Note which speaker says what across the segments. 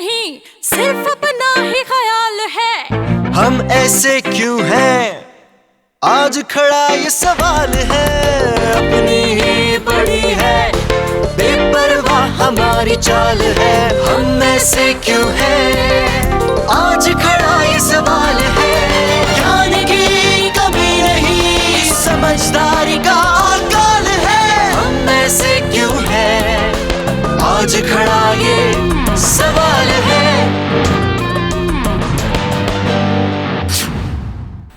Speaker 1: नहीं, सिर्फ अपना ही ख्याल है।
Speaker 2: हम ऐसे क्यों हैं, आज खड़ा ये सवाल है। अपनी ही पड़ी है, बेपरवाह हमारी चाल है। हम ऐसे क्यों हैं, आज खड़ा ये सवाल है। ज्ञान की कमी नहीं, समझदारी का अकाल है। हम ऐसे क्यों हैं, आज खड़ा ये सवाल है।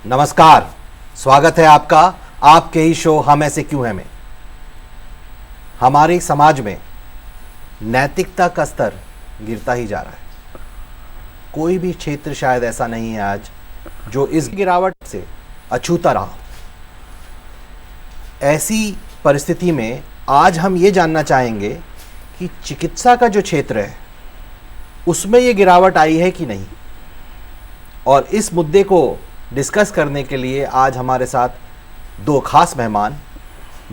Speaker 3: नमस्कार, स्वागत है आपका आपके ही शो हम ऐसे क्यों हैं में। हमारे समाज में नैतिकता का स्तर गिरता ही जा रहा है। कोई भी क्षेत्र शायद ऐसा नहीं है आज जो इस गिरावट से अछूता रहा हो। ऐसी परिस्थिति में आज हम ये जानना चाहेंगे कि चिकित्सा का जो क्षेत्र है उसमें ये गिरावट आई है कि नहीं। और इस मुद्दे को डिस्कस करने के लिए आज हमारे साथ दो खास मेहमान,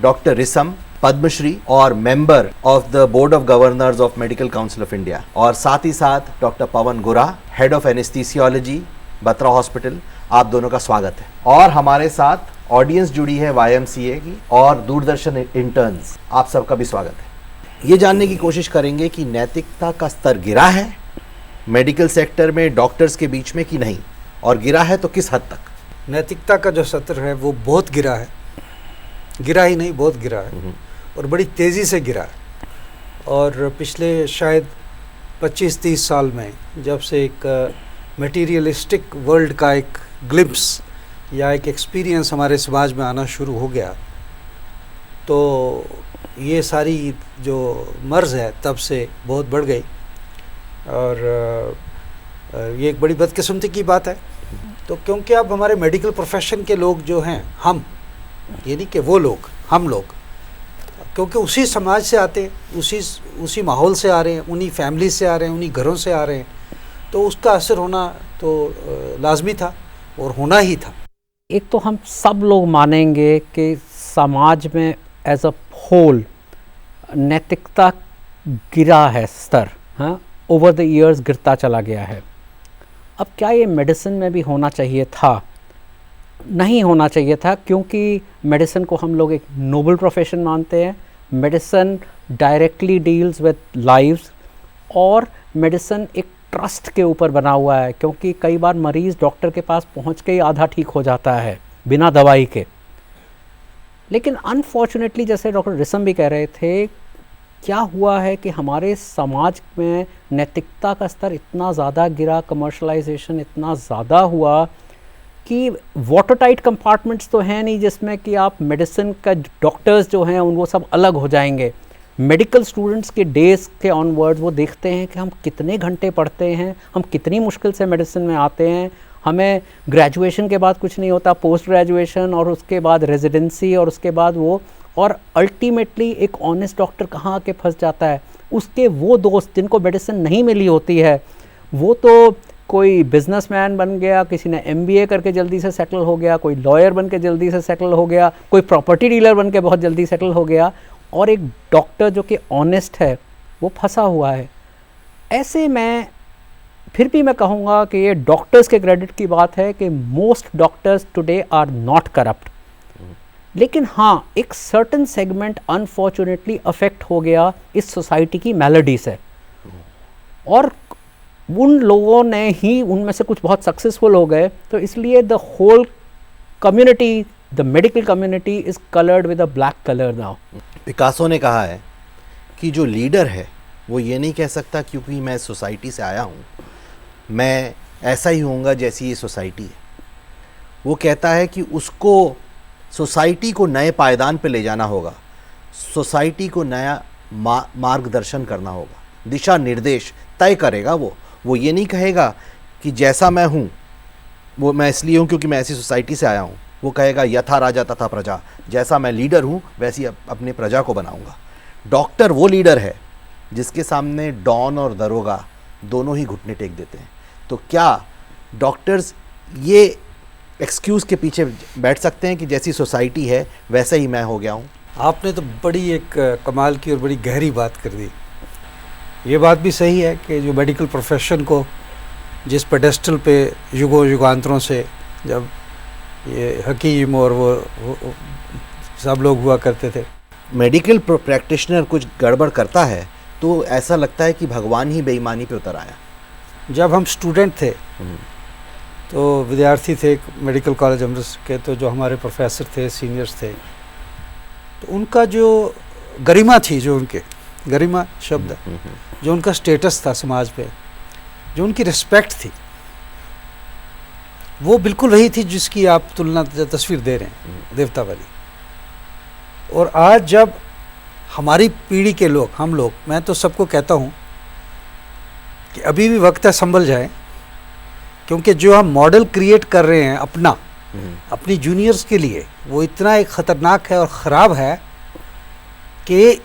Speaker 3: डॉक्टर रिसम, पद्मश्री और member of the board of governors of medical council of India, और साथ ही साथ डॉक्टर पवन गोरा, head of anaesthesiology, Batra hospital. आप दोनों का स्वागत है। और हमारे साथ ऑडियंस जुड़ी है YMCA की और दूरदर्शन इंटर्न्स। आप सबका भी स्वागत है। ये जानने की कोशिश करेंगे कि नैतिकता का स्तर गिरा है मेडिकल सेक्टर में डॉक्टर्स के बीच में कि नहीं, और गिरा है तो किस हद तक।
Speaker 4: नैतिकता का जो स्तर है वो बहुत गिरा है, गिरा ही नहीं बहुत गिरा है, और बड़ी तेज़ी से गिरा है। और पिछले शायद 25-30 साल में जब से एक मटेरियलिस्टिक वर्ल्ड का एक ग्लिम्स या एक एक्सपीरियंस हमारे समाज में आना शुरू हो गया, तो ये सारी जो मर्ज़ है तब से बहुत बढ़ गई। और ये एक बड़ी बदकिस्मती की बात है। तो क्योंकि अब हमारे मेडिकल प्रोफेशन के लोग जो हैं, हम यानी कि वो लोग, हम लोग, क्योंकि उसी समाज से आते हैं, उसी माहौल से आ रहे हैं, उन्हीं फैमिली से आ रहे हैं, उन्हीं घरों से आ रहे हैं, तो उसका असर होना तो लाजमी था और होना ही था।
Speaker 5: एक तो हम सब लोग मानेंगे कि समाज में एज अ होल नैतिकता गिरा है, स्तर ओवर द ईयर्स गिरता चला गया है। अब क्या ये मेडिसिन में भी होना चाहिए था? नहीं होना चाहिए था, क्योंकि मेडिसिन को हम लोग एक नोबल प्रोफेशन मानते हैं। Medicine directly deals with lives, और मेडिसिन एक ट्रस्ट के ऊपर बना हुआ है, क्योंकि कई बार मरीज़ डॉक्टर के पास पहुंच के ही आधा ठीक हो जाता है बिना दवाई के। लेकिन अनफॉर्चुनेटली, जैसे डॉक्टर रिसम भी कह रहे थे, क्या हुआ है कि हमारे समाज में नैतिकता का स्तर इतना ज़्यादा गिरा, कमर्शलाइजेशन इतना ज़्यादा हुआ कि वाटर टाइट कंपार्टमेंट्स तो हैं नहीं जिसमें कि आप मेडिसिन का डॉक्टर्स जो हैं उनको सब अलग हो जाएंगे। मेडिकल स्टूडेंट्स के डेज के ऑनवर्ड्स वो देखते हैं कि हम कितने घंटे पढ़ते हैं, हम कितनी मुश्किल से मेडिसिन में आते हैं। हमें ग्रेजुएशन के बाद कुछ नहीं होता, पोस्ट ग्रेजुएशन और उसके बाद रेजिडेंसी और उसके बाद वो, और अल्टीमेटली एक ऑनेस्ट डॉक्टर कहाँ आके फंस जाता है। उसके वो दोस्त जिनको मेडिसिन नहीं मिली होती है, वो तो कोई बिजनेसमैन बन गया, किसी ने MBA करके जल्दी से सेटल हो गया, कोई लॉयर बन के जल्दी से सेटल हो गया, कोई प्रॉपर्टी डीलर बन के बहुत जल्दी सेटल हो गया, और एक डॉक्टर जो कि ऑनेस्ट है वो फंसा हुआ है। ऐसे में फिर भी मैं कहूँगा कि ये डॉक्टर्स के क्रेडिट की बात है कि most doctors today are not corrupt. लेकिन हाँ, एक सर्टन सेगमेंट अनफॉर्चुनेटली अफेक्ट हो गया इस सोसाइटी की मेलोडी से, और उन लोगों ने ही, उनमें से कुछ बहुत सक्सेसफुल हो गए, तो इसलिए the whole community, the medical community is coloured with a black colour now.
Speaker 3: Picasso ने कहा है कि जो लीडर है वो ये नहीं कह सकता क्योंकि मैं सोसाइटी से आया हूँ मैं ऐसा ही होऊंगा जैसी ये सोसाइटी है। वो कहता है कि उसको सोसाइटी को नए पायदान पे ले जाना होगा, सोसाइटी को नया मार्गदर्शन करना होगा, दिशा निर्देश तय करेगा। वो ये नहीं कहेगा कि जैसा मैं हूँ वो मैं इसलिए हूँ क्योंकि मैं ऐसी सोसाइटी से आया हूँ। वो कहेगा यथा राजा तथा प्रजा, जैसा मैं लीडर हूँ वैसी अपने प्रजा को बनाऊँगा। डॉक्टर वो लीडर है जिसके सामने डॉन और दरोगा दोनों ही घुटने टेक देते हैं। तो क्या डॉक्टर्स ये एक्सक्यूज़ के पीछे बैठ सकते हैं कि जैसी सोसाइटी है वैसे ही मैं हो गया हूँ?
Speaker 4: आपने तो बड़ी एक कमाल की और बड़ी गहरी बात कर दी ये बात भी सही है कि जो मेडिकल प्रोफेशन को जिस पेडेस्टल पे युगों युगांतरों से जब ये हकीम और वो सब लोग हुआ करते थे,
Speaker 3: मेडिकल प्रैक्टिशनर कुछ गड़बड़ करता है तो ऐसा लगता है कि भगवान ही बेईमानी पे उतर आया।
Speaker 4: जब हम स्टूडेंट थे तो विद्यार्थी थे मेडिकल कॉलेज अमृतसर के, तो जो हमारे प्रोफेसर थे, सीनियर्स थे, तो उनका जो गरिमा थी, जो उनके गरिमा शब्द है, जो उनका स्टेटस था समाज पे, जो उनकी रिस्पेक्ट थी, वो बिल्कुल वही थी जिसकी आप तुलना तस्वीर दे रहे हैं, देवता वाली। और आज जब हमारी पीढ़ी के लोग, हम लोग, मैं तो सबको कहता हूँ कि अभी भी वक्त है, संभल जाए, क्योंकि जो हम मॉडल क्रिएट कर रहे हैं अपना, अपनी जूनियर्स के लिए, वो इतना एक ख़तरनाक है और ख़राब है कि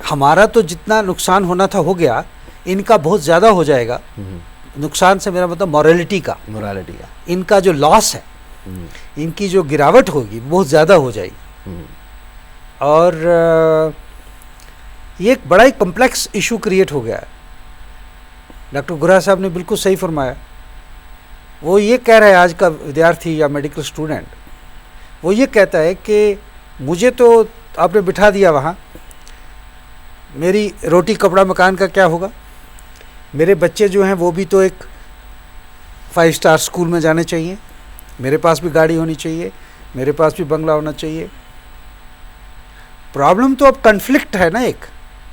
Speaker 4: हमारा तो जितना नुकसान होना था हो गया, इनका बहुत ज़्यादा हो जाएगा। नुकसान से मेरा मतलब मोरालिटी का, इनका जो लॉस है, इनकी जो गिरावट होगी बहुत ज़्यादा हो जाएगी। और ये एक बड़ा ही कॉम्प्लेक्स इशू क्रिएट हो गया है। डॉक्टर गुरा साहब ने बिल्कुल सही फरमाया। वो ये कह रहा है, आज का विद्यार्थी या मेडिकल स्टूडेंट, वो ये कहता है कि मुझे तो आपने बिठा दिया वहाँ, मेरी रोटी कपड़ा मकान का क्या होगा? मेरे बच्चे जो हैं वो भी तो एक 5 स्टार स्कूल में जाने चाहिए, मेरे पास भी गाड़ी होनी चाहिए, मेरे पास भी बंगला होना चाहिए। प्रॉब्लम तो अब कन्फ्लिक्ट है ना एक,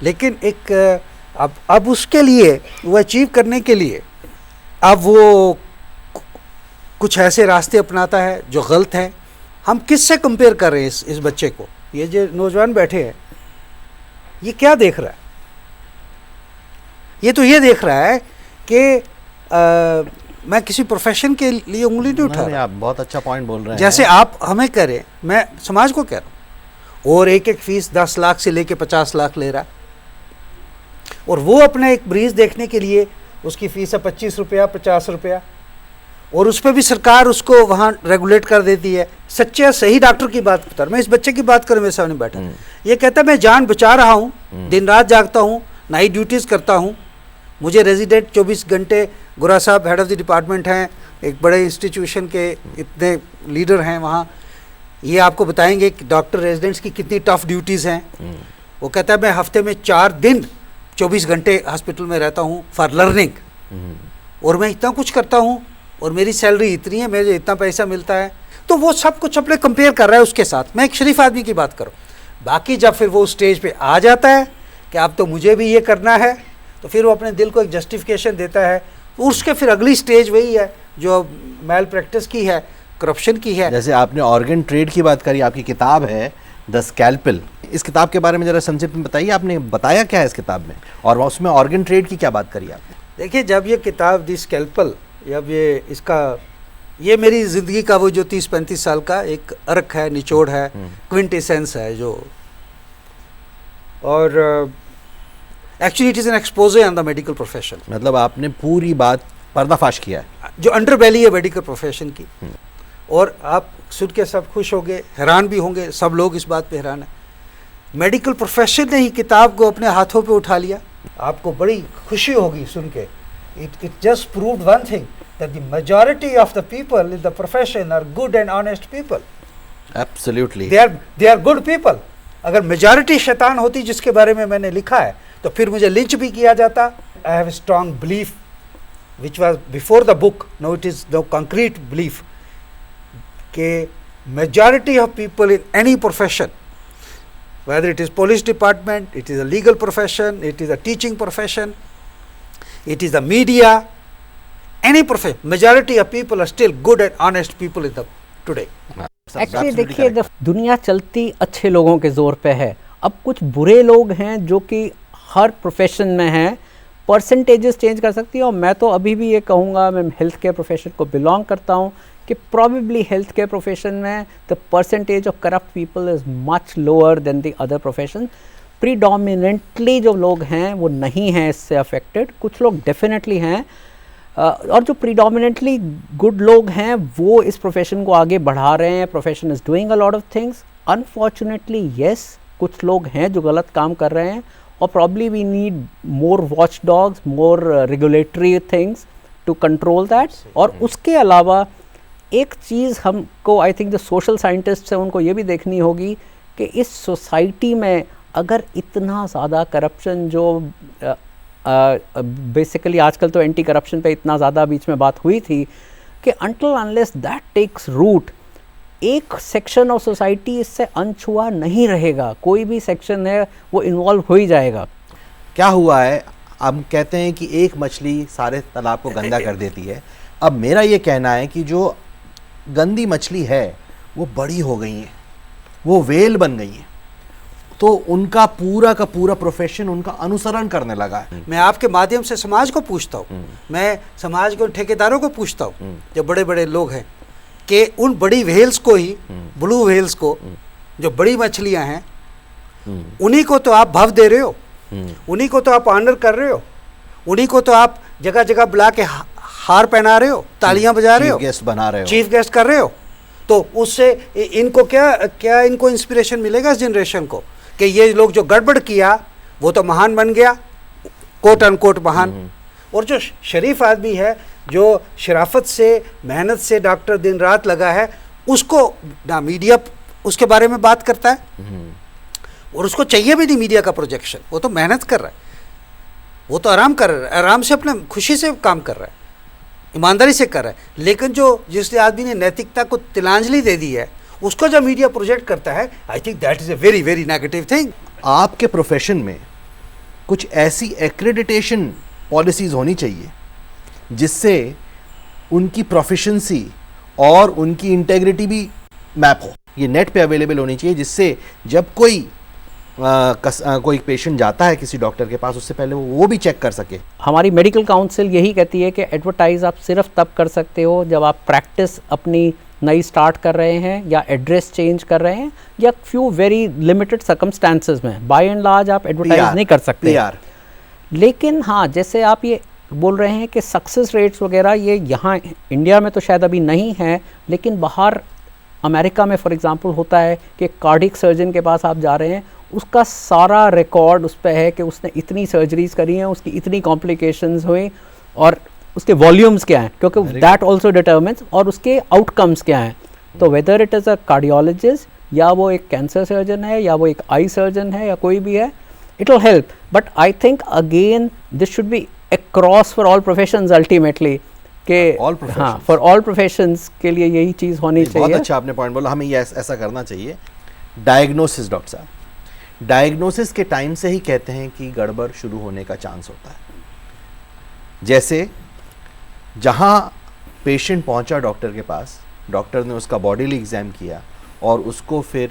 Speaker 4: लेकिन एक अब उसके लिए, वो अचीव करने के लिए अब वो कुछ ऐसे रास्ते अपनाता है जो गलत है। हम किससे कंपेयर कर रहे हैं इस बच्चे को? ये जो नौजवान बैठे हैं, ये क्या देख रहा है? ये तो ये देख रहा है कि मैं किसी प्रोफेशन के लिए उंगली नहीं उठा रहा।
Speaker 3: आप बहुत अच्छा पॉइंट बोल रहे हैं।
Speaker 4: जैसे आप हमें कह रहे हैं, मैं समाज को कह रहा हूँ, और एक फीस 10 लाख से लेके 50 लाख ले रहा है, और वो अपने एक मरीज देखने के लिए उसकी फ़ीस है 25 रुपया, 50 रुपया, और उस पर भी सरकार उसको वहाँ रेगुलेट कर देती है। सच्चे सही डॉक्टर की बात बता रहा, मैं इस बच्चे की बात करूँ, मेरे सामने बैठा, ये कहता है मैं जान बचा रहा हूँ, दिन रात जागता हूँ, नाइट ड्यूटीज़ करता हूँ, मुझे रेजिडेंट 24 घंटे, गुरा साहब हेड ऑफ़ द डिपार्टमेंट हैं, एक बड़े इंस्टीट्यूशन के इतने लीडर हैं वहाँ, ये आपको बताएंगे कि डॉक्टर रेजिडेंट्स की कितनी टफ ड्यूटीज़ हैं। वो कहता है मैं हफ्ते में 4 दिन 24 घंटे हॉस्पिटल में रहता हूँ फॉर लर्निंग, और मैं इतना कुछ करता हूँ, और मेरी सैलरी इतनी है, मुझे इतना पैसा मिलता है। तो वो सब कुछ अपने कंपेयर कर रहा है उसके साथ। मैं एक शरीफ आदमी की बात करूँ। बाकी जब फिर वो स्टेज पे आ जाता है कि अब तो मुझे भी ये करना है, तो फिर वो अपने दिल को एक जस्टिफिकेशन देता है। उसके फिर अगली स्टेज वही है जो मैल प्रैक्टिस की है, करप्शन की है।
Speaker 3: जैसे आपने ऑर्गन ट्रेड की बात करी, आपकी किताब है द स्कैल्पेल, इस किताब के बारे में ज़रा संक्षिप्त में बताइए, आपने बताया क्या है इस किताब में, और उसमें ऑर्गन ट्रेड की क्या बात करी आपने?
Speaker 4: देखिए, जब ये किताब द स्कैल्पेल, जब ये मेरी ज़िंदगी का वो जो 30-35 साल का एक अर्क है, निचोड़ है, क्विंटेसेंस है जो, और actually it is an exposé on the medical profession.
Speaker 3: मतलब आपने पूरी बात पर्दाफाश किया है,
Speaker 4: जो अंडरबेली है मेडिकल प्रोफेशन की। और आप सुन के सब खुश होंगे, हैरान भी होंगे, सब लोग इस बात पे हैरान है। मेडिकल प्रोफेशन ने ही किताब को अपने हाथों पे उठा लिया। आपको बड़ी खुशी होगी सुन के। It just proved one thing, that the majority of the people in the profession are good and honest people.
Speaker 3: Absolutely.
Speaker 4: They are good people. अगर मेजॉरिटी शैतान होती जिसके बारे में मैंने लिखा है, तो फिर मुझे लिंच भी किया जाता। I have a strong belief, which was before the book, now it is the concrete belief, कि majority of people in any profession, whether it is police department, it is a legal profession, it is a teaching profession, it is the media, any profession, majority of people are still good and honest people in the today.
Speaker 5: Actually देखिए, दुनिया चलती अच्छे लोगों के ज़ोर पे है। अब कुछ बुरे लोग हैं जो कि हर प्रोफेशन में हैं, परसेंटेजेस चेंज कर सकती है। और मैं तो अभी भी ये कहूँगा, मैं हेल्थ केयर प्रोफेशन को बिलोंग करता हूँ, कि प्रॉबेबली हेल्थ केयर प्रोफेशन में the percentage of corrupt people is much lower than the other profession. Predominantly जो लोग हैं वो नहीं हैं इससे अफेक्टेड, कुछ लोग डेफिनेटली हैं, और जो प्रीडोमिनेंटली गुड लोग हैं वो इस प्रोफेशन को आगे बढ़ा रहे हैं। Profession is doing a lot of things. Unfortunately yes, कुछ लोग हैं जो गलत काम कर रहे हैं, और probably we need more watch dogs, more regulatory things to control that. और उसके अलावा एक चीज़ हमको, आई थिंक जो सोशल साइंटिस्ट हैं उनको ये भी देखनी होगी कि इस सोसाइटी में अगर इतना ज़्यादा करप्शन, जो बेसिकली आजकल तो एंटी करप्शन पे इतना ज़्यादा बीच में बात हुई थी कि until unless that takes root, एक सेक्शन ऑफ सोसाइटी इससे अनछुआ नहीं रहेगा। कोई भी सेक्शन है वो इन्वॉल्व हो ही जाएगा।
Speaker 3: क्या हुआ है, हम कहते हैं कि एक मछली सारे तालाब को गंदा कर देती है। अब मेरा ये कहना है कि जो गंदी मछली है वो बड़ी हो गई हैं, वो वेल बन गई हैं, तो उनका पूरा का पूरा प्रोफेशन उनका अनुसरण करने लगा है।
Speaker 4: मैं आपके माध्यम से समाज को पूछता हूँ, मैं समाज के ठेकेदारों को पूछता हूँ जो बड़े बड़े लोग हैं, कि उन बड़ी व्हेल्स को ही, ब्लू व्हेल्स को, जो बड़ी मछलियाँ हैं, उन्हीं को तो आप भाव दे रहे हो, उन्हीं को तो आप ऑनर कर रहे हो, उन्हीं को तो आप जगह जगह बुला के हार पहना रहे हो, तालियां बजा रहे हो,
Speaker 3: चीफ गेस्ट बना रहे हो,
Speaker 4: चीफ गेस्ट कर रहे हो। तो उससे इनको क्या इनको इंस्पिरेशन मिलेगा इस जनरेशन को कि ये लोग जो गड़बड़ किया वो तो महान बन गया, कोट अनकोट महान। और जो शरीफ आदमी है, जो शराफत से, मेहनत से डॉक्टर दिन रात लगा है, उसको ना मीडिया उसके बारे में बात करता है, और उसको चाहिए भी नहीं मीडिया का प्रोजेक्शन। वो तो मेहनत कर रहा है, वो तो आराम कर रहा है, आराम से अपने खुशी से काम कर रहा है, ईमानदारी से कर रहा है। लेकिन जो जिस आदमी ने नैतिकता को तिलांजलि दे दी है, उसको जब मीडिया प्रोजेक्ट करता है, I think that is a very very negative thing.
Speaker 3: आपके प्रोफेशन में कुछ ऐसी एक्रेडिटेशन पॉलिसीज़ होनी चाहिए जिससे उनकी प्रोफिशिएंसी और उनकी इंटेग्रिटी भी मैप हो। ये नेट पे अवेलेबल होनी चाहिए, जिससे जब कोई कोई पेशेंट जाता है किसी डॉक्टर के पास, उससे पहले वो भी चेक कर सके।
Speaker 5: हमारी मेडिकल काउंसिल यही कहती है कि एडवर्टाइज आप सिर्फ तब कर सकते हो जब आप प्रैक्टिस अपनी नई स्टार्ट कर रहे हैं, या एड्रेस चेंज कर रहे हैं, या फ्यू वेरी लिमिटेड सर्कमस्टांसेस में। बाय एंड लार्ज आप एडवर्टाइज नहीं कर सकते। लेकिन हाँ, जैसे आप ये बोल रहे हैं कि सक्सेस रेट्स वगैरह, ये यहाँ इंडिया में तो शायद अभी नहीं है, लेकिन बाहर अमेरिका में फॉर एग्जांपल होता है कि कार्डिक सर्जन के पास आप जा रहे हैं, उसका सारा रिकॉर्ड उस पर है कि उसने इतनी सर्जरीज करी हैं, उसकी इतनी कॉम्प्लिकेशंस हुई, और उसके वॉल्यूम्स क्या हैं, क्योंकि दैट ऑल्सो डिटर्मिन्स, और उसके आउटकम्स क्या हैं। तो whether it is a cardiologist, या वो एक कैंसर सर्जन है, या वो एक आई सर्जन है, या कोई भी है, it will help. But I think again this should be across for all professions ultimately, कि हाँ, फॉर ऑल प्रोफेशंस के लिए यही चीज़ होनी चाहिए।
Speaker 3: बहुत अच्छा आपने पॉइंट बोला, हमें ये ऐसा करना चाहिए। डायग्नोसिस, डॉक्टर साहब, डायग्नोसिस के टाइम से ही कहते हैं कि गड़बड़ शुरू होने का चांस होता है। जैसे जहाँ पेशेंट पहुँचा डॉक्टर के पास, डॉक्टर ने उसका बॉडीली एग्ज़ाम किया और उसको फिर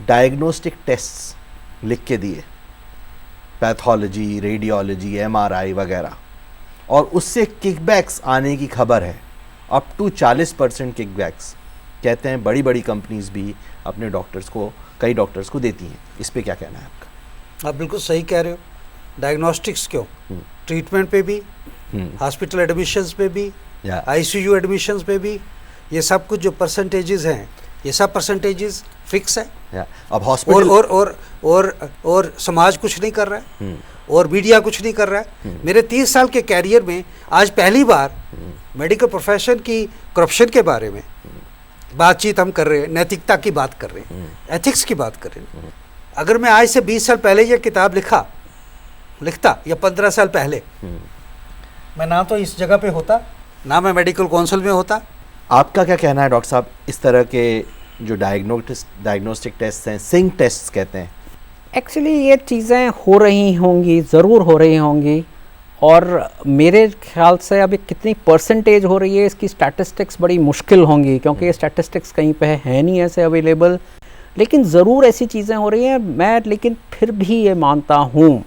Speaker 3: डायग्नोस्टिक टेस्ट्स लिख के दिए, पैथोलॉजी, रेडियोलॉजी, एमआरआई वगैरह, और उससे किकबैक्स आने की खबर है, अप टू 40% किकबैक्स कहते हैं बड़ी बड़ी कंपनीज भी अपने डॉक्टर्स को, कई डॉक्टर्स को देती हैं। इस पे क्या कहना है आपका?
Speaker 4: आप बिल्कुल सही कह रहे हो। डायग्नोस्टिक्स क्यों, ट्रीटमेंट पे भी, हॉस्पिटल एडमिशन्स पे भी, आईसीयू एडमिशन्स पे भी, ये सब कुछ जो परसेंटेजेस हैं, ये सब परसेंटेजेस फिक्स है।
Speaker 3: अब हॉस्पिटल
Speaker 4: और समाज कुछ नहीं कर रहा है, और मीडिया कुछ नहीं कर रहा है। मेरे 30 साल के कैरियर में आज पहली बार मेडिकल प्रोफेशन की करप्शन के बारे में बातचीत हम कर रहे हैं, नैतिकता की बात कर रहे हैं, एथिक्स की बात कर रहे हैं। अगर मैं आज से 20 साल पहले ये किताब लिखता या 15 साल पहले, मैं ना तो इस जगह पे होता, ना मैं मेडिकल काउंसिल में होता।
Speaker 3: आपका क्या कहना है डॉक्टर साहब, इस तरह के जो डायग्नोस्टिक टेस्ट हैं, सिंक टेस्ट कहते हैं?
Speaker 5: एक्चुअली ये चीज़ें हो रही होंगी, ज़रूर हो रही होंगी, और मेरे ख्याल से अभी कितनी परसेंटेज हो रही है इसकी स्टैटिस्टिक्स बड़ी मुश्किल होंगी, क्योंकि ये स्टैटिस्टिक्स कहीं पे है नहीं ऐसे अवेलेबल। लेकिन ज़रूर ऐसी चीज़ें हो रही हैं। मैं लेकिन फिर भी ये मानता हूँ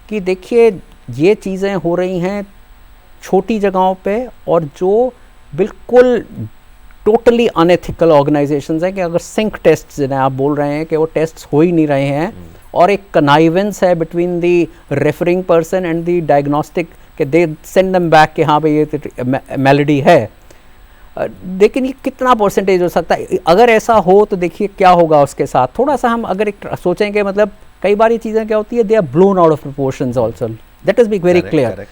Speaker 5: कि देखिए, ये चीज़ें हो रही हैं छोटी जगहों पे, और जो बिल्कुल टोटली अनएथिकल ऑर्गेनाइजेशंस हैं, कि अगर सिंक टेस्ट जिन्हें आप बोल रहे हैं कि वो टेस्ट हो ही नहीं रहे हैं, और एक कनाइवेंस है between the referring person and the diagnostic, कि दे सेंड देम बैक कि हाँ भाई ये मेलोडी है। लेकिन ये कितना परसेंटेज हो सकता है? अगर ऐसा हो तो देखिए क्या होगा उसके साथ। थोड़ा सा हम अगर एक सोचें कि मतलब कई बार ये चीज़ें क्या होती है, they are blown out of proportions also, that is be very clear.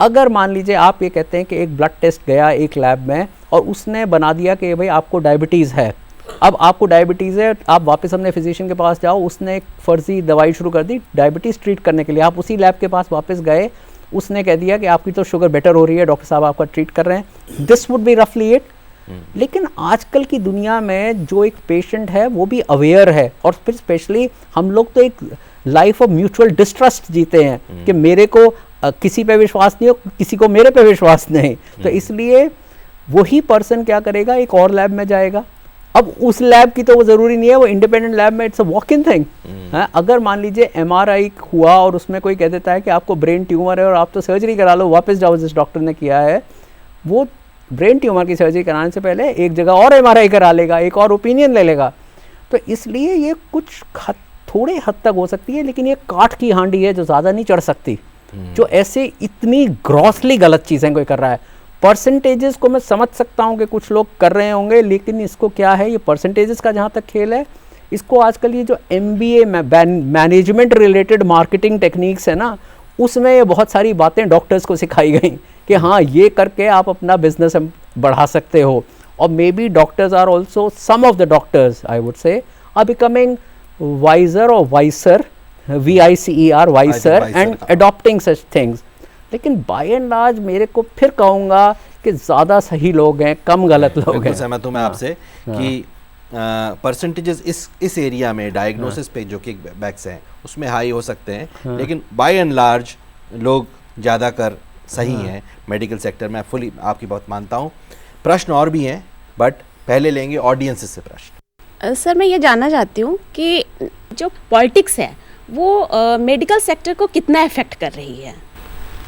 Speaker 5: अगर मान लीजिए आप ये कहते हैं कि एक ब्लड टेस्ट गया एक लैब में और उसने बना दिया कि भाई आपको डायबिटीज़ है, अब आपको डायबिटीज़ है, आप वापस अपने फिजिशियन के पास जाओ, उसने एक फर्जी दवाई शुरू कर दी डायबिटीज़ ट्रीट करने के लिए, आप उसी लैब के पास वापस गए, उसने कह दिया कि आपकी तो शुगर बेटर हो रही है, डॉक्टर साहब आपका ट्रीट कर रहे हैं, दिस वुड बी रफली इट। लेकिन आजकल की दुनिया में जो एक पेशेंट है वो भी अवेयर है, और फिर स्पेशली हम लोग तो एक लाइफ ऑफ म्यूचुअल डिस्ट्रस्ट जीते हैं कि मेरे को किसी पे विश्वास नहीं हो, किसी को मेरे पे विश्वास नहीं, तो इसलिए वही पर्सन क्या करेगा, एक और लैब में जाएगा। अब उस लैब की तो वो ज़रूरी नहीं है, वो इंडिपेंडेंट लैब में it's a walk in thing है। अगर मान लीजिए MRI हुआ और उसमें कोई कह देता है कि आपको ब्रेन ट्यूमर है और आप तो सर्जरी करा लो, वापस जाओ जिस डॉक्टर ने किया है, वो ब्रेन ट्यूमर की सर्जरी कराने से पहले एक जगह और MRI करा लेगा, एक और ओपिनियन ले लेगा। तो इसलिए ये कुछ थोड़े हद तक हो सकती है, लेकिन ये काठ की हांडी है जो ज़्यादा नहीं चढ़ सकती, जो ऐसे इतनी ग्रॉसली गलत चीज़ें कोई कर रहा है। परसेंटेजेस को मैं समझ सकता हूँ कि कुछ लोग कर रहे होंगे, लेकिन इसको क्या है, ये परसेंटेजेस का जहाँ तक खेल है, इसको आजकल ये जो MBA management related marketing techniques है ना, उसमें ये बहुत सारी बातें डॉक्टर्स को सिखाई गई कि हाँ ये करके आप अपना बिजनेस बढ़ा सकते हो। और maybe doctors are also, some of the doctors I would say are becoming wiser और wiser, VICER wiser, and adopting such things. लेकिन बाय एंड लार्ज मेरे को फिर कहूँगा कि ज़्यादा सही लोग हैं, कम गलत लोग हैं।
Speaker 3: सहमत हूँ मैं आपसे कि परसेंटेजेस इस एरिया में डायग्नोसिस पे जो कि बैक्स हैं उसमें हाई हो सकते हैं, लेकिन बाय एंड लार्ज लोग ज़्यादा कर सही हैं मेडिकल सेक्टर में। फुली आपकी बहुत मानता हूँ। प्रश्न और भी हैं, बट पहले लेंगे ऑडियंस से प्रश्न।
Speaker 6: सर मैं ये जानना चाहती हूँ कि जो पॉलिटिक्स है वो मेडिकल सेक्टर को कितना इफेक्ट कर रही है?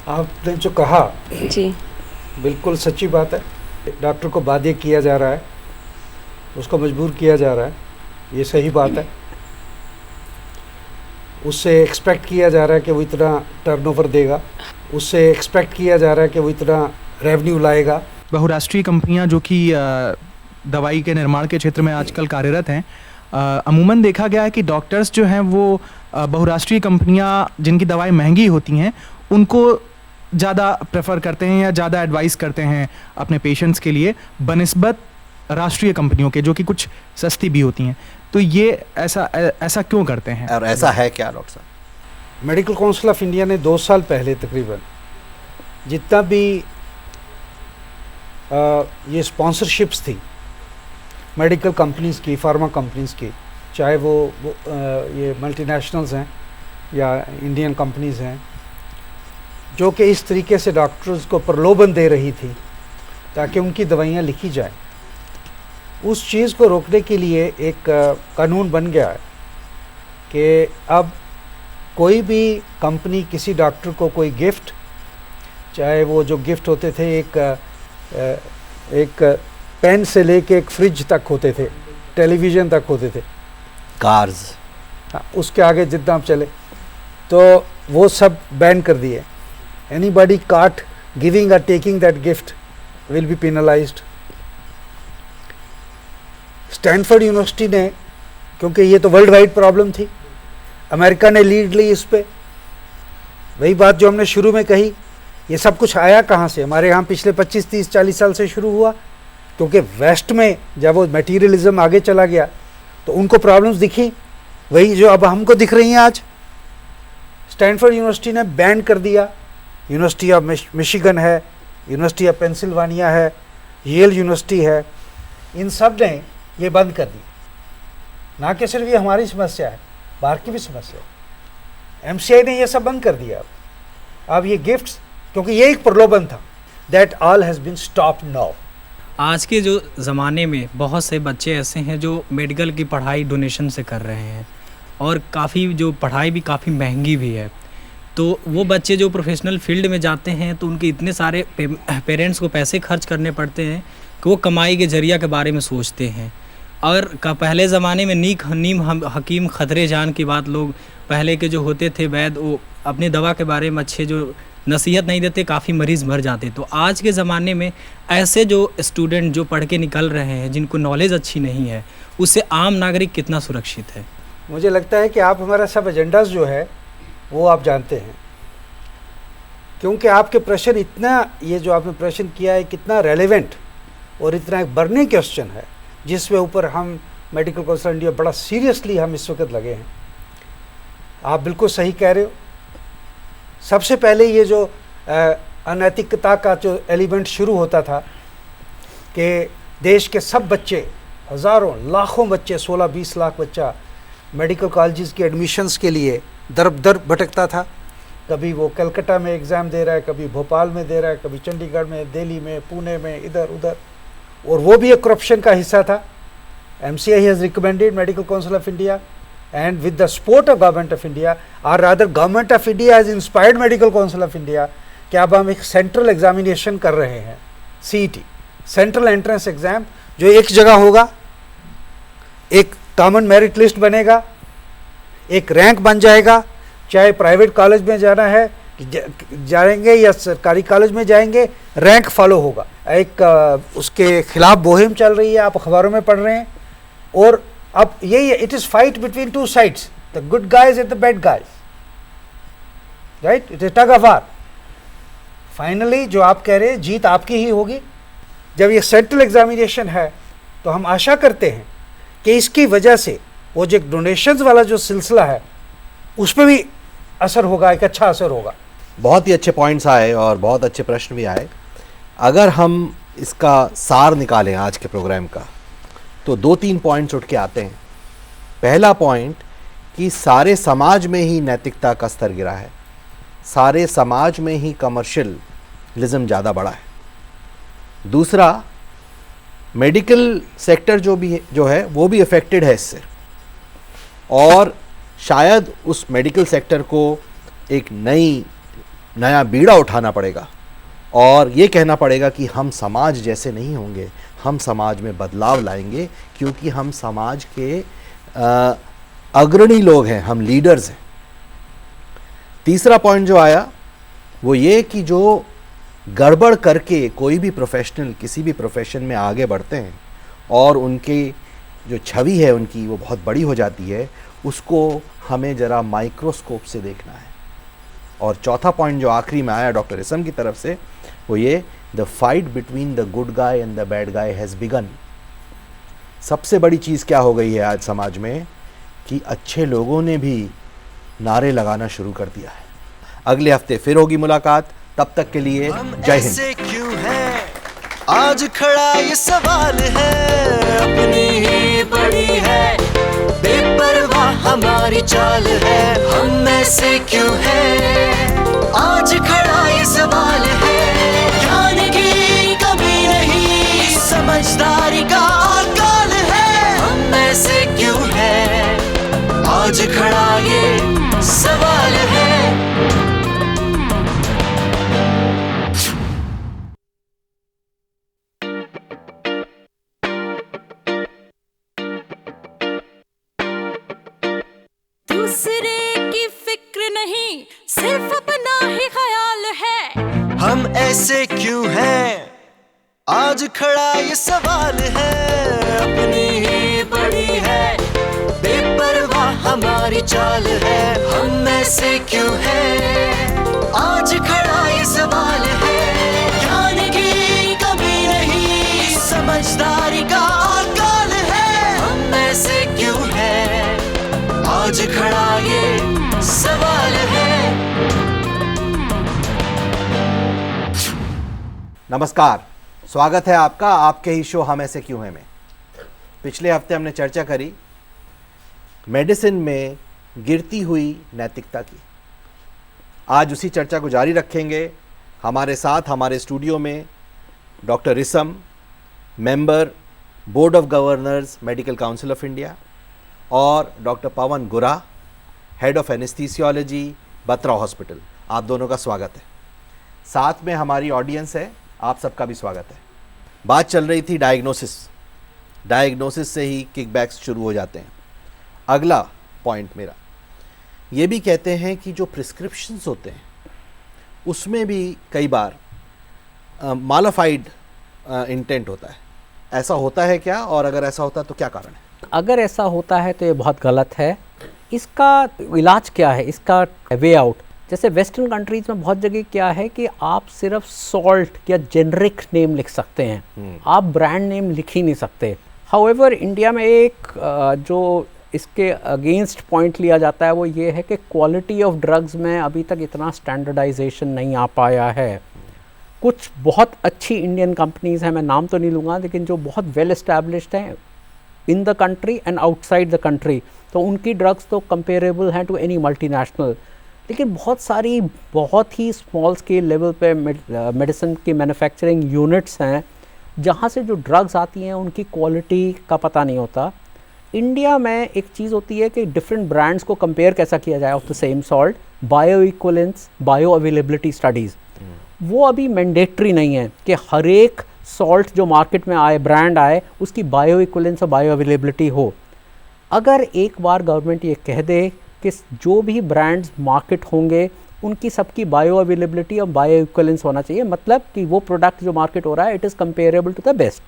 Speaker 4: आपने जो कहा
Speaker 6: जी
Speaker 4: बिल्कुल सच्ची बात है। डॉक्टर को बाध्य किया जा रहा है, उसको मजबूर किया जा रहा है, ये सही बात है। उससे एक्सपेक्ट किया जा रहा है कि वो इतना टर्नओवर देगा, उससे एक्सपेक्ट किया जा रहा है कि वो इतना रेवेन्यू लाएगा।
Speaker 7: बहुराष्ट्रीय कंपनियां जो कि दवाई के निर्माण के क्षेत्र में आजकल कार्यरत हैं, अमूमन देखा गया है कि डॉक्टर्स जो हैं वो बहुराष्ट्रीय कंपनियां जिनकी दवाई महंगी होती हैं उनको ज़्यादा प्रेफर करते हैं या ज़्यादा एडवाइस करते हैं अपने पेशेंट्स के लिए बनिस्बत राष्ट्रीय कंपनियों के जो कि कुछ सस्ती भी होती हैं। तो ये ऐसा क्यों करते हैं
Speaker 3: और ऐसा है क्या डॉक्टर साहब?
Speaker 4: मेडिकल काउंसिल ऑफ इंडिया ने 2 साल पहले तकरीबन जितना भी ये स्पॉन्सरशिप्स थी मेडिकल कंपनीज़ की, फार्मा कंपनीज़ की, चाहे वो ये मल्टीनेशनल्स हैं या इंडियन कंपनीज़ हैं, जो कि इस तरीके से डॉक्टर्स को प्रलोभन दे रही थी ताकि उनकी दवाइयाँ लिखी जाएं, उस चीज़ को रोकने के लिए एक कानून बन गया है कि अब कोई भी कंपनी किसी डॉक्टर को कोई गिफ्ट, चाहे वो जो गिफ्ट होते थे एक पेन से लेके एक फ्रिज तक होते थे, टेलीविज़न तक होते थे,
Speaker 3: कार्स,
Speaker 4: हाँ, उसके आगे जितना आप चले, तो वो सब बैन कर दिए। एनीबॉडी काट गिविंग और taking that gift will be penalised. Stanford university ने, क्योंकि ये तो वर्ल्ड वाइड प्रॉब्लम थी, अमेरिका ने लीड ली इस पे। वही बात जो हमने शुरू में कही, ये सब कुछ आया कहाँ से? हमारे यहाँ पिछले 25, 30, 40 साल से शुरू हुआ, क्योंकि वेस्ट में जब वो मटेरियलिज्म आगे चला गया तो उनको प्रॉब्लम्स दिखी, वही जो अब हमको दिख रही हैं आज। स्टैनफोर्ड यूनिवर्सिटी ने बैन कर दिया, यूनिवर्सिटी ऑफ मिशिगन है, यूनिवर्सिटी ऑफ पेंसिल्वानिया है, येल यूनिवर्सिटी है, इन सब ने ये बंद कर दी। ना कि सिर्फ ये हमारी समस्या है, बाहर की भी समस्या है। MCI ने ये सब बंद कर दिया। अब ये गिफ्ट्स, क्योंकि ये एक प्रलोभन था, that all has been stopped now.
Speaker 8: आज के जो ज़माने में बहुत से बच्चे ऐसे हैं जो मेडिकल की पढ़ाई डोनेशन से कर रहे हैं, और काफ़ी जो पढ़ाई भी काफ़ी महंगी भी है। तो वो बच्चे जो प्रोफेशनल फील्ड में जाते हैं तो उनके इतने सारे पेरेंट्स को पैसे खर्च करने पड़ते हैं कि वो कमाई के जरिया के बारे में सोचते हैं। और पहले ज़माने में नीम हकीम खतरे जान की बात, लोग पहले के जो होते थे वैद्य, वो अपने दवा के बारे में अच्छे जो नसीहत नहीं देते, काफ़ी मरीज़ मर जाते। तो आज के ज़माने में ऐसे जो स्टूडेंट जो पढ़ के निकल रहे हैं, जिनको नॉलेज अच्छी नहीं है, उससे आम नागरिक कितना सुरक्षित है?
Speaker 4: मुझे लगता है कि आप हमारा सब एजेंडाज जो है वो आप जानते हैं, क्योंकि आपके प्रश्न इतना, ये जो आपने प्रश्न किया है कितना रेलेवेंट और इतना एक बर्निंग क्वेश्चन है, जिसके ऊपर हम मेडिकल काउंसिल इंडिया बड़ा सीरियसली हम इस वक्त लगे हैं। आप बिल्कुल सही कह रहे हो। सबसे पहले ये जो अनैतिकता का जो एलिमेंट शुरू होता था कि देश के सब बच्चे, हज़ारों लाखों बच्चे, 16-20 लाख बच्चा मेडिकल कॉलेजेस के एडमिशन्स के लिए दर दर भटकता था। कभी वो कलकत्ता में एग्ज़ाम दे रहा है, कभी भोपाल में दे रहा है, कभी चंडीगढ़ में, दिल्ली में, पुणे में, इधर उधर, और वो भी एक करप्शन का हिस्सा था। MCI has recommended Medical Council of India, and with the support of Government of India, or rather Government of India has inspired Medical Council of India, कि अब हम एक सेंट्रल एग्जामिनेशन कर रहे हैं, CET, सेंट्रल एंट्रेंस एग्ज़ाम, जो एक जगह होगा, एक कॉमन मेरिट लिस्ट बनेगा, एक रैंक बन जाएगा, चाहे प्राइवेट कॉलेज में जाना है जाएंगे या सरकारी कॉलेज में जाएंगे, रैंक फॉलो होगा। एक उसके खिलाफ मुहिम चल रही है, आप अखबारों में पढ़ रहे हैं। और अब यही है, it is fight between two sides, the good guys and the bad guys, right, it is tug of war. Finally जो आप कह रहे हैं, जीत आपकी ही होगी। जब ये सेंट्रल एग्जामिनेशन है तो हम आशा करते हैं कि इसकी वजह से वो जो डोनेशंस वाला जो सिलसिला है उस पर भी असर होगा, एक अच्छा असर होगा।
Speaker 3: बहुत ही अच्छे पॉइंट्स आए और बहुत अच्छे प्रश्न भी आए। अगर हम इसका सार निकालें आज के प्रोग्राम का, तो 2-3 पॉइंट्स उठ के आते हैं। पहला पॉइंट कि सारे समाज में ही नैतिकता का स्तर गिरा है, सारे समाज में ही कमर्शियलिज्म ज़्यादा बढ़ा है। दूसरा, मेडिकल सेक्टर जो है वो भी अफेक्टेड है इससे, और शायद उस मेडिकल सेक्टर को एक नया बीड़ा उठाना पड़ेगा और ये कहना पड़ेगा कि हम समाज जैसे नहीं होंगे, हम समाज में बदलाव लाएंगे, क्योंकि हम समाज के अग्रणी लोग हैं, हम लीडर्स हैं। तीसरा पॉइंट जो आया वो ये कि जो गड़बड़ करके कोई भी प्रोफेशनल किसी भी प्रोफेशन में आगे बढ़ते हैं और उनकी जो छवि है उनकी वो बहुत बड़ी हो जाती है, उसको हमें ज़रा माइक्रोस्कोप से देखना है। और चौथा पॉइंट जो आखिरी में आया डॉक्टर इसम की तरफ से, वो ये, the fight between the good guy and the bad guy has begun. सबसे बड़ी चीज़ क्या हो गई है आज समाज में कि अच्छे लोगों ने भी नारे लगाना शुरू कर दिया है। अगले हफ्ते फिर होगी मुलाकात, तब तक के लिए जय हिंद।
Speaker 2: ऐसे क्यों है आज खड़ा ये सवाल है, अपनी ही पड़ी है, बेपरवाह हमारी चाल है, हम ऐसे क्यों हैं आज खड़ा ये सवाल है, ज्ञान की कमी नहीं, समझदारी का अकाल है, हम ऐसे क्यों हैं आज खड़ा ये सवाल है।
Speaker 1: दूसरे की फिक्र नहीं, सिर्फ अपना ही ख्याल है,
Speaker 2: हम ऐसे क्यों हैं आज खड़ा ये सवाल है, अपनी ही पड़ी है, बेपरवाह हमारी चाल है, हम ऐसे क्यों हैं आज खड़ा ये सवाल है, ज्ञान की कमी नहीं, समझदारी का अकाल है, हम ऐसे क्यों हैं आज खड़ा ये सवाल है।
Speaker 3: नमस्कार, स्वागत है आपका आपके ही शो हम ऐसे क्यों हैं में। पिछले हफ्ते हमने चर्चा करी मेडिसिन में गिरती हुई नैतिकता की। आज उसी चर्चा को जारी रखेंगे। हमारे साथ हमारे स्टूडियो में डॉक्टर इसम, member board of governors medical council of India, और डॉक्टर पवन गुरा, head of anaesthesiology Batra hospital. आप दोनों का स्वागत है। साथ में हमारी ऑडियंस है, आप सबका भी स्वागत है। बात चल रही थी डायग्नोसिस से ही किकबैक्स शुरू हो जाते हैं। अगला पॉइंट मेरा ये भी कहते हैं कि जो प्रिस्क्रिप्शंस होते हैं उसमें भी कई बार मालाफाइड इंटेंट होता है। ऐसा होता है क्या, और अगर ऐसा होता है तो क्या कारण है?
Speaker 5: अगर ऐसा होता है तो ये बहुत गलत है। इसका इलाज क्या है, इसका वे आउट? जैसे वेस्टर्न कंट्रीज में बहुत जगह क्या है कि आप सिर्फ सॉल्ट या जेनरिक नेम लिख सकते हैं, आप ब्रांड नेम लिख ही नहीं सकते। हाउएवर इंडिया में एक जो इसके अगेंस्ट पॉइंट लिया जाता है वो ये है कि क्वालिटी ऑफ ड्रग्स में अभी तक इतना स्टैंडर्डाइजेशन नहीं आ पाया है। कुछ बहुत अच्छी इंडियन कंपनीज़ हैं, मैं नाम तो नहीं लूँगा, लेकिन जो बहुत वेल एस्टैब्लिश्ड हैं in the country and outside the country, तो उनकी ड्रग्स तो कंपेरेबल हैं टू एनी मल्टीनेशनल। लेकिन बहुत सारी बहुत ही स्मॉल स्केल लेवल पे मेडिसिन की मैन्युफैक्चरिंग यूनिट्स हैं जहाँ से जो ड्रग्स आती हैं उनकी क्वालिटी का पता नहीं होता। इंडिया में एक चीज़ होती है कि डिफरेंट ब्रांड्स को कंपेयर कैसा किया जाए of the same salt, bio equivalence, bio availability studies, वो अभी मैंडेटरी नहीं है कि हर एक सॉल्ट जो मार्केट में आए, ब्रांड आए, उसकी बायो इक्वलेंस और बायो अवेलेबिलिटी हो। अगर एक बार गवर्नमेंट ये कह दे कि जो भी ब्रांड्स मार्केट होंगे उनकी सबकी बायो अवेलेबिलिटी और बायो इक्वलेंस होना चाहिए, मतलब कि वो प्रोडक्ट जो मार्केट हो रहा है it is comparable to the best.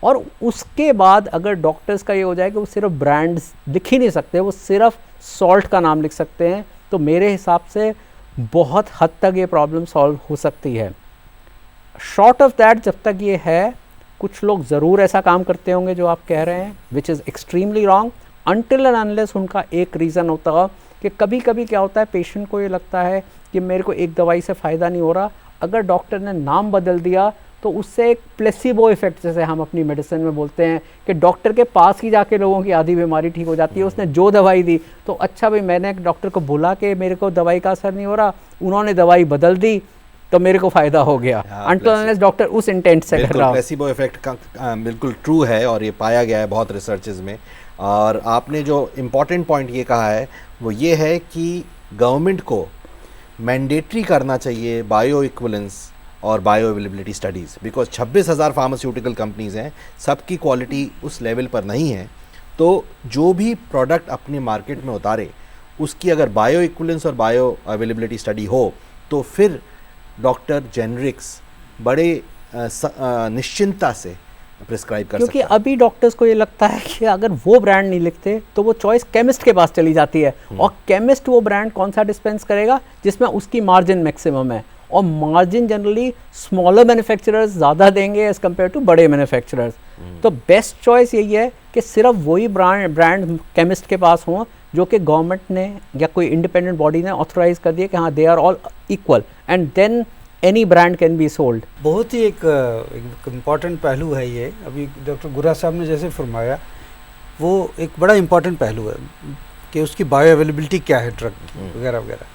Speaker 5: और उसके बाद अगर डॉक्टर्स का ये हो जाए कि वो सिर्फ ब्रांड्स लिख ही नहीं सकते, वो सिर्फ सॉल्ट का नाम लिख सकते हैं, तो मेरे हिसाब से बहुत हद तक ये प्रॉब्लम सॉल्व हो सकती है। शॉर्ट ऑफ दैट जब तक ये है, कुछ लोग ज़रूर ऐसा काम करते होंगे जो आप कह रहे हैं, which is extremely wrong, until and unless उनका एक रीज़न होता कि कभी कभी क्या होता है, पेशेंट को ये लगता है कि मेरे को एक दवाई से फ़ायदा नहीं हो रहा, अगर डॉक्टर ने नाम बदल दिया तो उससे एक प्लेसिबो इफेक्ट, जैसे हम अपनी मेडिसिन में बोलते हैं कि डॉक्टर के पास ही जाके लोगों की आधी बीमारी ठीक हो जाती है। उसने जो दवाई दी तो अच्छा भाई, मैंने एक डॉक्टर को बोला कि मेरे को दवाई का असर नहीं हो रहा, उन्होंने दवाई बदल दी तो मेरे को फ़ायदा हो गया, अनटिल अनलेस डॉक्टर उस इंटेंट से कर रहा हो।
Speaker 3: प्लेसिबो इफेक्ट का बिल्कुल ट्रू है और ये पाया गया है बहुत रिसर्चेज में। और आपने जो इम्पॉर्टेंट पॉइंट ये कहा है वो ये है कि गवर्नमेंट को मैंडेटरी करना चाहिए बायो इक्वलेंस और bio availability studies, because 26,000 pharmaceutical companies हैं, सबकी क्वालिटी उस लेवल पर नहीं है। तो जो भी प्रोडक्ट अपने मार्केट में उतारे उसकी अगर बायो इक्वलेंस और बायो अवेलेबिलिटी स्टडी हो तो फिर डॉक्टर जेनरिक्स बड़े निश्चिंतता से प्रिस्क्राइब कर
Speaker 5: क्योंकि
Speaker 3: सकता है।
Speaker 5: अभी डॉक्टर्स को ये लगता है कि अगर वो ब्रांड नहीं लिखते तो वो चॉइस केमिस्ट के पास चली जाती है, और केमिस्ट वो ब्रांड कौन सा डिस्पेंस करेगा जिसमें उसकी मार्जिन मैक्सिमम है, और मार्जिन जनरली स्मॉलर मैन्युफैक्चरर्स ज़्यादा देंगे एज़ कम्पेयर टू बड़े मैन्युफैक्चरर्स। तो बेस्ट चॉइस यही है कि सिर्फ वही ब्रांड केमिस्ट के पास हों जो कि गवर्नमेंट ने या कोई इंडिपेंडेंट बॉडी ने ऑथराइज कर दिया कि हाँ they are all equal, and then any brand can be sold.
Speaker 4: बहुत ही एक इम्पॉर्टेंट पहलू है ये, अभी डॉक्टर गुरा साहब ने जैसे फरमाया, वो एक बड़ा इम्पॉर्टेंट पहलू है कि उसकी बायो अवेलेबिलिटी क्या है ड्रग वगैरह वगैरह।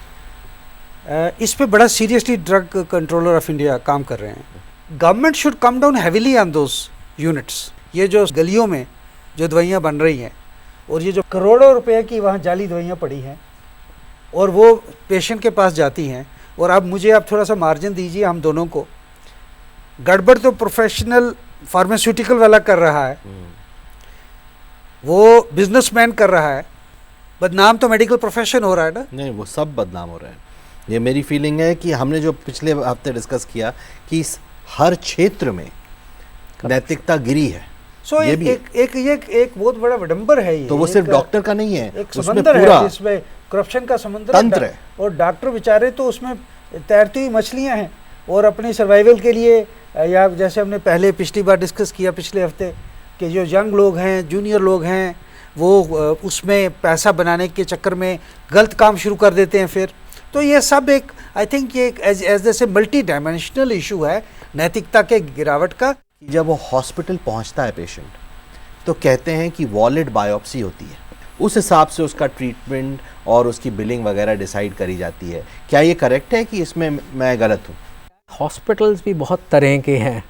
Speaker 4: इस पे बड़ा seriously drug controller of India काम कर रहे हैं। Government should come down heavily on those units. ये जो गलियों में जो दवाइयाँ बन रही हैं और ये जो करोड़ों रुपए की वहाँ जाली दवाइयाँ पड़ी हैं और वो पेशेंट के पास जाती हैं, और अब मुझे आप थोड़ा सा मार्जिन दीजिए हम दोनों को। गड़बड़ तो प्रोफेशनल फार्मास्यूटिकल वाला कर रहा है, वो बिजनेसमैन कर रहा है, बदनाम तो मेडिकल प्रोफेशन हो रहा है ना।
Speaker 3: नहीं, वो सब बदनाम हो रहे हैं। ये मेरी फीलिंग है कि हमने जो पिछले हफ्ते डिस्कस किया कि हर क्षेत्र में नैतिकता गिरी है।
Speaker 4: सो एक बहुत बड़ा विडंबर है ये।
Speaker 3: तो वो सिर्फ डॉक्टर का नहीं है,
Speaker 4: एक
Speaker 3: उसमें
Speaker 4: समंदर
Speaker 3: पूरा
Speaker 4: है जिसमें करप्शन का समंदर
Speaker 3: तंत्र है,
Speaker 4: और डॉक्टर बेचारे तो उसमें तैरती हुई मछलियां हैं, और अपनी सर्वाइवल के लिए, या जैसे हमने पहले पिछली बार डिस्कस किया पिछले हफ्ते कि जो यंग लोग हैं, जूनियर लोग हैं, वो उसमें पैसा बनाने के चक्कर में गलत काम शुरू कर देते हैं फिर। तो ये सब एक, आई थिंक ये एज जैसे मल्टी डायमेंशनल इशू है नैतिकता के गिरावट का।
Speaker 3: जब वो हॉस्पिटल पहुंचता है पेशेंट तो कहते हैं कि वॉलेट बायोप्सी होती है, उस हिसाब से उसका ट्रीटमेंट और उसकी बिलिंग वगैरह डिसाइड करी जाती है। क्या ये करेक्ट है कि इसमें मैं गलत हूँ?
Speaker 5: हॉस्पिटल्स भी बहुत तरह के हैं।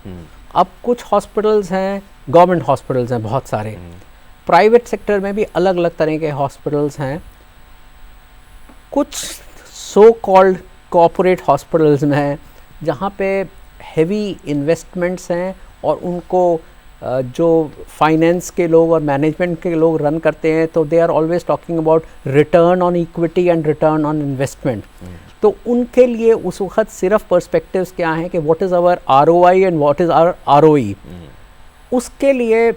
Speaker 5: अब कुछ हॉस्पिटल्स हैं, गवर्नमेंट हॉस्पिटल्स हैं बहुत सारे, प्राइवेट सेक्टर में भी अलग अलग तरह के हॉस्पिटल्स हैं। कुछ सो कॉल्ड कॉर्पोरेट हॉस्पिटल्स में हैं जहाँ पे हेवी इन्वेस्टमेंट्स हैं और उनको जो फाइनेंस के लोग और मैनेजमेंट के लोग रन करते हैं, तो they are always talking about return on equity and return on investment. तो उनके लिए उस वक्त सिर्फ पर्सपेक्टिव्स क्या हैं कि what is our ROI and what is our ROE। उसके लिए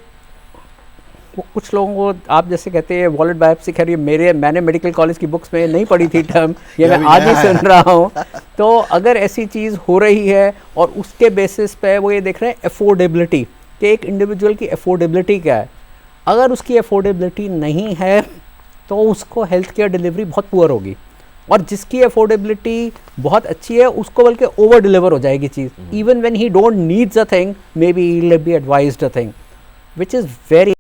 Speaker 5: कुछ लोगों को आप जैसे कहते हैं वॉलेट बायोप्सी, खैर ये मैंने मेडिकल कॉलेज की बुक्स में नहीं पढ़ी थी टर्म, ये मैं आज ही सुन रहा हूँ। तो अगर ऐसी चीज़ हो रही है और उसके बेसिस पे वो ये देख रहे हैं अफोर्डेबिलिटी, कि एक इंडिविजुअल की अफोर्डेबिलिटी क्या है। अगर उसकी अफोर्डेबिलिटी नहीं है तो उसको हेल्थ केयर डिलीवरी बहुत पुअर होगी, और जिसकी अफोर्डेबिलिटी बहुत अच्छी है उसको बल्कि ओवर डिलीवर हो जाएगी चीज़, even when he don't needs a thing, may be he will be advised a thing, which is very